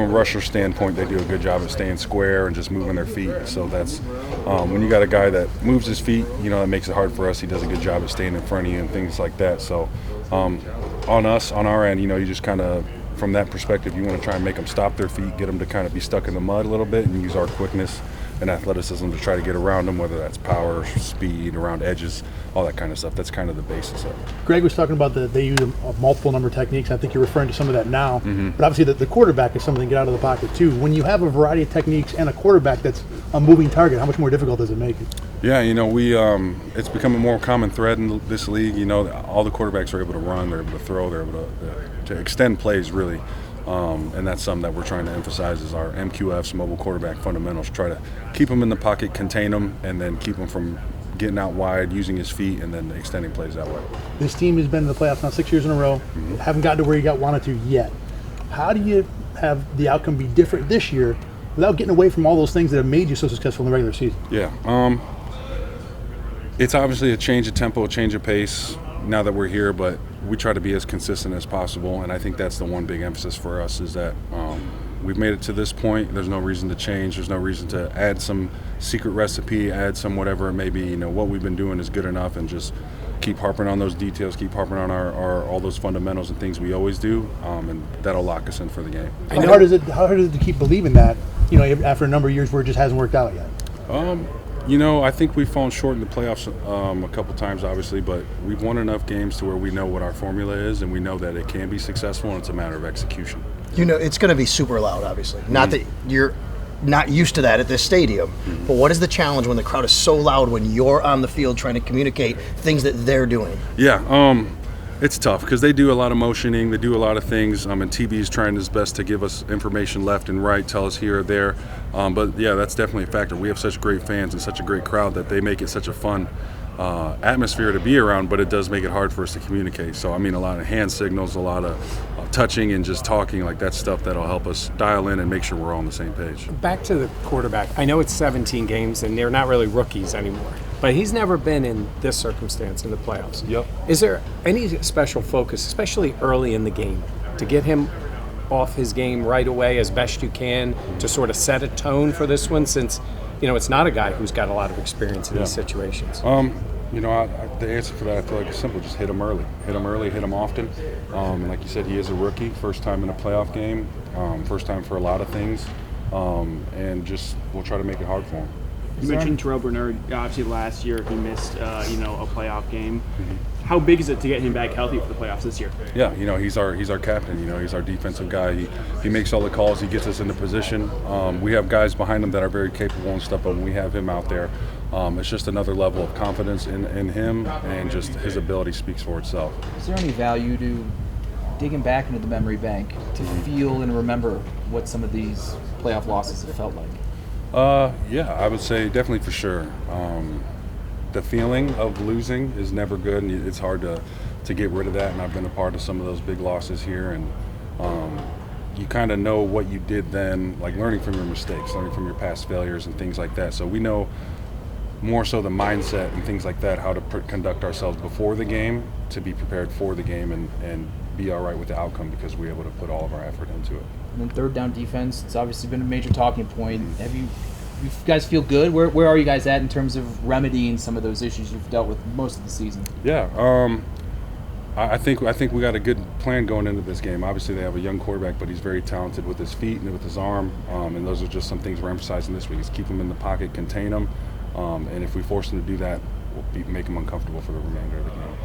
a rusher standpoint, they do a good job of staying square and just moving their feet. So that's when you got a guy that moves his feet, that makes it hard for us. He does a good job of staying in front of you and things like that. So on us, on our end, you just kind of, from that perspective, you want to try and make them stop their feet, get them to kind of be stuck in the mud a little bit, and use our quickness and athleticism to try to get around them, whether that's power, speed, around edges, all that kind of stuff. That's kind of the basis of it. Greg was talking about that they use a multiple number of techniques. I think you're referring to some of that now. But obviously the quarterback is something to get out of the pocket too. When you have a variety of techniques and a quarterback that's a moving target, how much more difficult does it make it? Yeah, we it's become a more common thread in this league. All the quarterbacks are able to run, they're able to throw, they're able to extend plays really. And that's something that we're trying to emphasize is our MQFs, mobile quarterback fundamentals. Try to keep him in the pocket, contain him, and then keep him from getting out wide, using his feet, and then extending plays that way. This team has been in the playoffs now 6 years in a row. Haven't gotten to where you wanted to yet. How do you have the outcome be different this year without getting away from all those things that have made you so successful in the regular season? Yeah. It's obviously a change of tempo, a change of pace now that we're here, but we try to be as consistent as possible, and I think that's the one big emphasis for us is that we've made it to this point. There's no reason to change. There's no reason to add some secret recipe, add some whatever it may be. What we've been doing is good enough, and just keep harping on those details, keep harping on our all those fundamentals and things we always do, and that'll lock us in for the game. How hard is it to keep believing that, after a number of years where it just hasn't worked out yet? I think we've fallen short in the playoffs a couple times, obviously, but we've won enough games to where we know what our formula is, and we know that it can be successful, and it's a matter of execution. It's going to be super loud, obviously. Not that you're not used to that at this stadium, but what is the challenge when the crowd is so loud when you're on the field trying to communicate things that they're doing? Yeah, it's tough because they do a lot of motioning, they do a lot of things, and TB's trying his best to give us information left and right, tell us here or there. But yeah, that's definitely a factor. We have such great fans and such a great crowd that they make it such a fun atmosphere to be around, but it does make it hard for us to communicate. So, a lot of hand signals, a lot of touching and just talking, like that's stuff that'll help us dial in and make sure we're all on the same page. Back to the quarterback. I know it's 17 games and they're not really rookies anymore, but he's never been in this circumstance in the playoffs. Yep. Is there any special focus, especially early in the game, to get him off his game right away as best you can to sort of set a tone for this one, since it's not a guy who's got a lot of experience in these situations? The answer for that, I feel like, is simple. Just hit him early. Hit him often. Like you said, he is a rookie, first time in a playoff game, first time for a lot of things, and just we'll try to make it hard for him. You mentioned Terrel Bernard. Obviously, last year he missed, a playoff game. How big is it to get him back healthy for the playoffs this year? Yeah, he's our captain. He's our defensive guy. He makes all the calls. He gets us into position. We have guys behind him that are very capable and stuff, but when we have him out there, it's just another level of confidence in him, and just his ability speaks for itself. Is there any value to digging back into the memory bank to feel and remember what some of these playoff losses have felt like? Yeah, I would say definitely for sure. The feeling of losing is never good, and it's hard to get rid of that, and I've been a part of some of those big losses here, and you kind of know what you did then, like learning from your mistakes, learning from your past failures and things like that. So we know more so the mindset and things like that, how to conduct ourselves before the game to be prepared for the game and be all right with the outcome, because we're able to put all of our effort into it. And then third down defense, it's obviously been a major talking point. Have you guys feel good? Where are you guys at in terms of remedying some of those issues you've dealt with most of the season? Yeah, I think we got a good plan going into this game. Obviously, they have a young quarterback, but he's very talented with his feet and with his arm, and those are just some things we're emphasizing this week, is keep him in the pocket, contain him, and if we force him to do that, we'll make him uncomfortable for the remainder of the game.